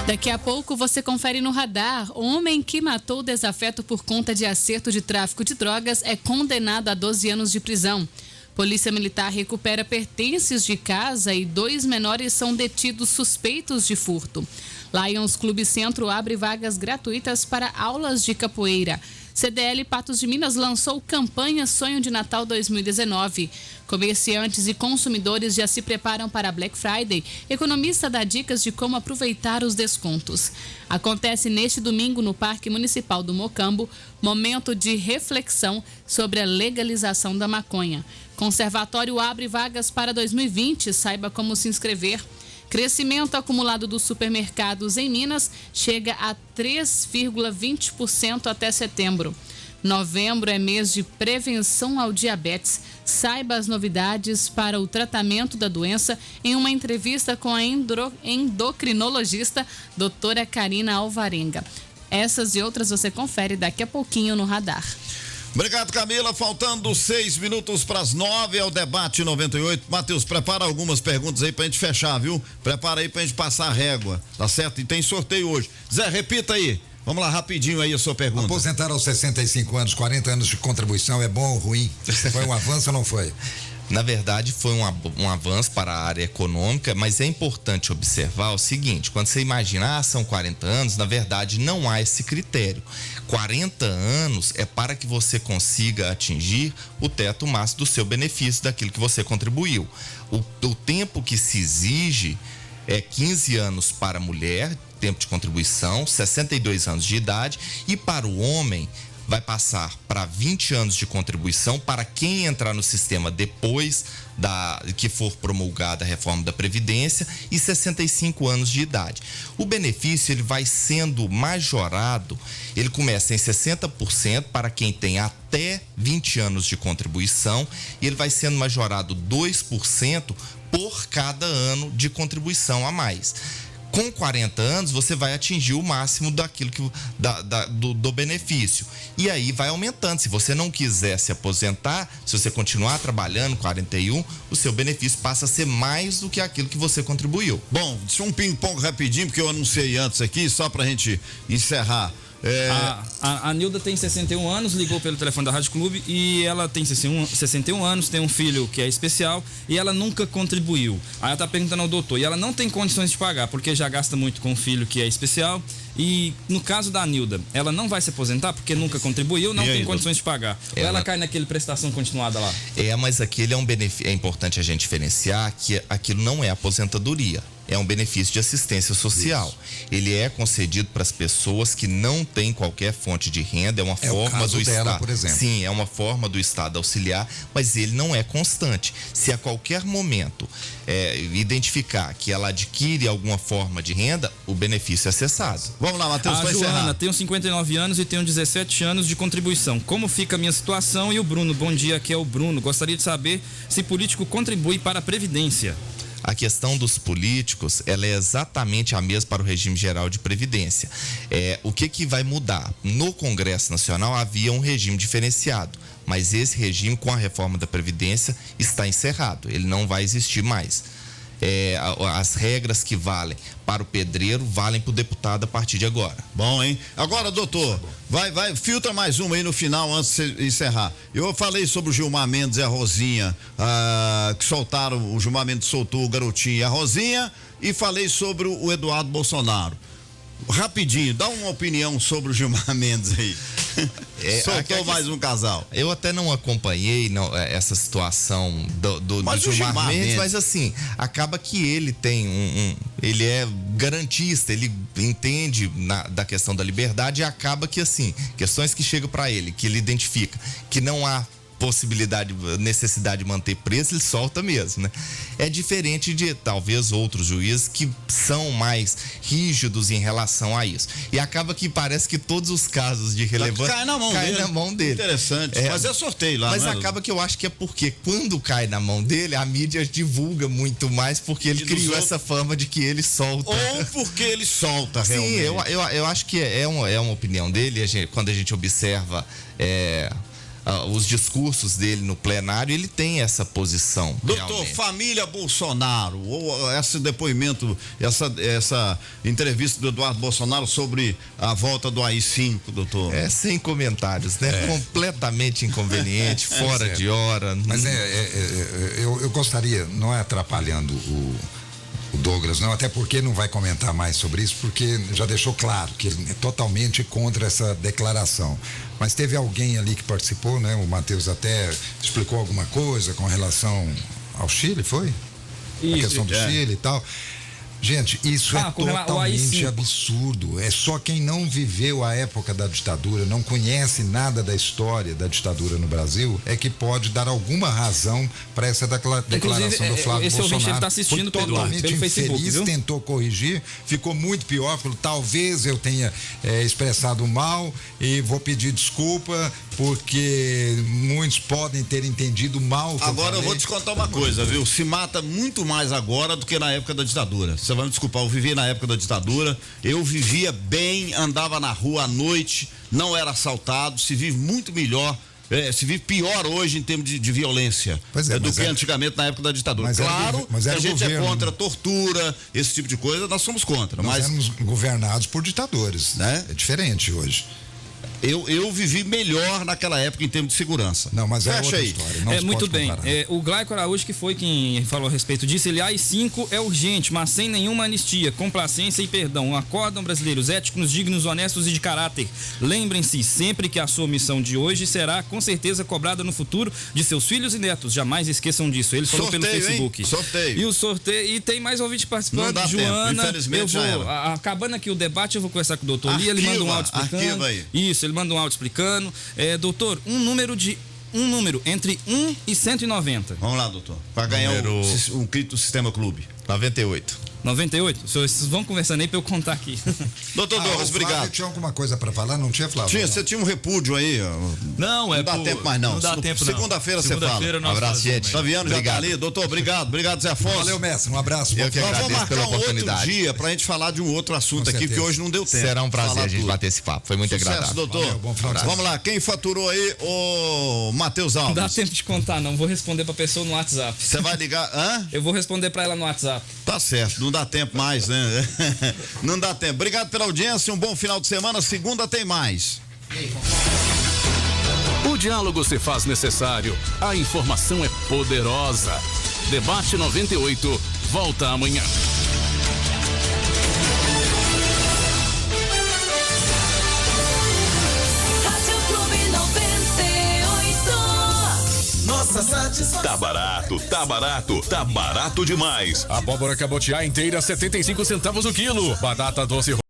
Daqui a pouco você confere no Radar. Homem que matou desafeto por conta de acerto de tráfico de drogas é condenado a 12 anos de prisão. Polícia Militar recupera pertences de casa e 2 menores são detidos suspeitos de furto. Lions Clube Centro abre vagas gratuitas para aulas de capoeira. CDL Patos de Minas lançou campanha Sonho de Natal 2019. Comerciantes e consumidores já se preparam para Black Friday. Economista dá dicas de como aproveitar os descontos. Acontece neste domingo no Parque Municipal do Mocambo, momento de reflexão sobre a legalização da maconha. Conservatório abre vagas para 2020, saiba como se inscrever. Crescimento acumulado dos supermercados em Minas chega a 3,20% até setembro. Novembro é mês de prevenção ao diabetes. Saiba as novidades para o tratamento da doença em uma entrevista com a endocrinologista doutora Karina Alvarenga. Essas e outras você confere daqui a pouquinho no Radar. Obrigado, Camila. Faltando 6 minutos para as 9 é o debate 98. Matheus, prepara algumas perguntas aí pra gente fechar, viu? Prepara aí pra gente passar a régua, tá certo? E tem sorteio hoje. Zé, repita aí. Vamos lá, rapidinho aí a sua pergunta. Aposentar aos 65 anos, 40 anos de contribuição é bom ou ruim? Foi um avanço ou não foi? Na verdade, foi um avanço para a área econômica, mas é importante observar o seguinte: quando você imagina, são 40 anos, na verdade não há esse critério. 40 anos é para que você consiga atingir o teto máximo do seu benefício, daquilo que você contribuiu. O tempo que se exige é 15 anos para a mulher, tempo de contribuição, 62 anos de idade, e para o homem vai passar para 20 anos de contribuição para quem entrar no sistema depois que for promulgada a reforma da Previdência, e 65 anos de idade. O benefício ele vai sendo majorado, ele começa em 60% para quem tem até 20 anos de contribuição, e ele vai sendo majorado 2% por cada ano de contribuição a mais. Com 40 anos, você vai atingir o máximo daquilo do benefício. E aí vai aumentando. Se você não quiser se aposentar, se você continuar trabalhando, 41, o seu benefício passa a ser mais do que aquilo que você contribuiu. Bom, deixa um ping-pong rapidinho, porque eu anunciei antes aqui, só pra gente encerrar. A Nilda tem 61 anos, ligou pelo telefone da Rádio Clube e ela tem 61 anos, tem um filho que é especial e ela nunca contribuiu. Aí ela tá perguntando ao doutor, e ela não tem condições de pagar, porque já gasta muito com o filho que é especial. E no caso da Nilda, ela não vai se aposentar porque nunca contribuiu, não tem condições de pagar. Ou ela cai naquele prestação continuada lá? Mas aquele é um benefício. É importante a gente diferenciar que aquilo não é aposentadoria. É um benefício de assistência social. Isso. Ele é concedido para as pessoas que não têm qualquer fonte de renda. É uma forma do Estado. Por exemplo. Sim, é uma forma do Estado auxiliar, mas ele não é constante. Se a qualquer momento identificar que ela adquire alguma forma de renda, o benefício é cessado. Vamos lá, Matheus, vai encerrar. A Joana, tenho 59 anos e tenho 17 anos de contribuição. Como fica a minha situação? E o Bruno, bom dia, aqui é o Bruno. Gostaria de saber se político contribui para a Previdência. A questão dos políticos, ela é exatamente a mesma para o regime geral de previdência. O que vai mudar? No Congresso Nacional havia um regime diferenciado, mas esse regime, com a reforma da Previdência, está encerrado. Ele não vai existir mais. As regras que valem para o pedreiro valem para o deputado a partir de agora. Bom, hein? Agora, doutor, vai, filtra mais uma aí no final antes de você encerrar. Eu falei sobre o Gilmar Mendes e a Rosinha, que soltaram, o Gilmar Mendes soltou o garotinho e a Rosinha, e falei sobre o Eduardo Bolsonaro. Rapidinho, dá uma opinião sobre o Gilmar Mendes aí. Soltou mais um casal. Eu até não acompanhei essa situação do Gilmar Mendes, mas assim, acaba que ele tem ele é garantista, ele entende da questão da liberdade, e acaba que assim, questões que chegam para ele, que ele identifica que não há necessidade de manter preso, ele solta mesmo, né? É diferente de talvez outros juízes que são mais rígidos em relação a isso. E acaba que parece que todos os casos de relevância cai na mão dele. Interessante. Mas é sorteio lá, mas né? Acaba que eu acho que é porque quando cai na mão dele, a mídia divulga muito mais, porque ele criou essa fama de que ele solta. Ou porque ele solta, realmente. Sim, eu acho que é uma opinião dele. Quando a gente observa os discursos dele no plenário, ele tem essa posição. Doutor, realmente. Família Bolsonaro, ou esse depoimento, essa entrevista do Eduardo Bolsonaro sobre a volta do AI-5, doutor? Sem comentários, né? Completamente inconveniente, fora de hora. Mas eu gostaria, não é atrapalhando o Douglas, não, até porque não vai comentar mais sobre isso, porque já deixou claro que ele é totalmente contra essa declaração. Mas teve alguém ali que participou, né? O Matheus até explicou alguma coisa com relação ao Chile, foi? Isso, a questão do Chile e tal. Gente, isso é totalmente absurdo. É só quem não viveu a época da ditadura, não conhece nada da história da ditadura no Brasil, é que pode dar alguma razão para essa declaração do Flávio Bolsonaro. Ele tá assistindo foi totalmente pelo Facebook, infeliz, tentou corrigir, ficou muito pior, falou, talvez eu tenha expressado mal e vou pedir desculpa, porque muitos podem ter entendido mal o que Agora eu vou falei. te contar uma coisa, viu? Se mata muito mais agora do que na época da ditadura. Você vai me desculpar, eu vivi na época da ditadura, eu vivia bem, andava na rua à noite, não era assaltado, se vive muito melhor. Se vive pior hoje em termos de violência do que antigamente na época da ditadura. Claro que a gente é contra tortura, esse tipo de coisa, nós somos contra. Nós éramos governados por ditadores, né? É diferente hoje. Eu vivi melhor naquela época em termos de segurança. Não, mas fecha outra aí. história. Não Muito bem. O Glaico Araújo, que foi quem falou a respeito disso, ele AI-5 é urgente, mas sem nenhuma anistia, complacência e perdão. Acordam brasileiros éticos, dignos, honestos e de caráter. Lembrem-se sempre que a sua missão de hoje será com certeza cobrada no futuro de seus filhos e netos. Jamais esqueçam disso. Ele falou pelo Facebook. Sorteio. E o sorteio. E tem mais ouvinte participando. Não dá Joana. tempo. Infelizmente já era. Acabando aqui o debate, eu vou conversar com o doutor Lia. Ele manda um áudio explicando. Arquiva aí. Isso, ele manda um áudio explicando. Doutor, um número entre 1 e 190. Vamos lá, doutor. Para ganhar um kit do Sistema Clube. 98. 98? Vocês vão conversando aí pra eu contar aqui. Doutor Douglas, obrigado. Tinha alguma coisa pra falar? Não tinha, Flávio? Você tinha um repúdio aí. Não dá tempo mais não. Não dá tempo não. Segunda-feira você fala. Um abraço, gente. Taviano já tá ali. Doutor, obrigado, Zé Afonso. Valeu, mestre. Um abraço. Eu que agradeço pela oportunidade. Outro dia pra gente falar de um outro assunto aqui, que hoje não deu tempo. Será um prazer a gente bater esse papo. Foi muito agradável. Doutor. Valeu, bom final de Vamos lá, quem faturou aí? O Matheus Alves. Não dá tempo de contar, não. Vou responder pra pessoa no WhatsApp. Você vai ligar? Eu vou responder pra ela no WhatsApp. Tá certo, não dá tempo mais, né? Não dá tempo. Obrigado pela audiência, um bom final de semana. Segunda tem mais. O diálogo se faz necessário. A informação é poderosa. Debate 98 volta amanhã. Rádio Clube 98. Nossa satisfação. Tá barato demais. Abóbora cabotiá inteira 75 centavos o quilo. Batata doce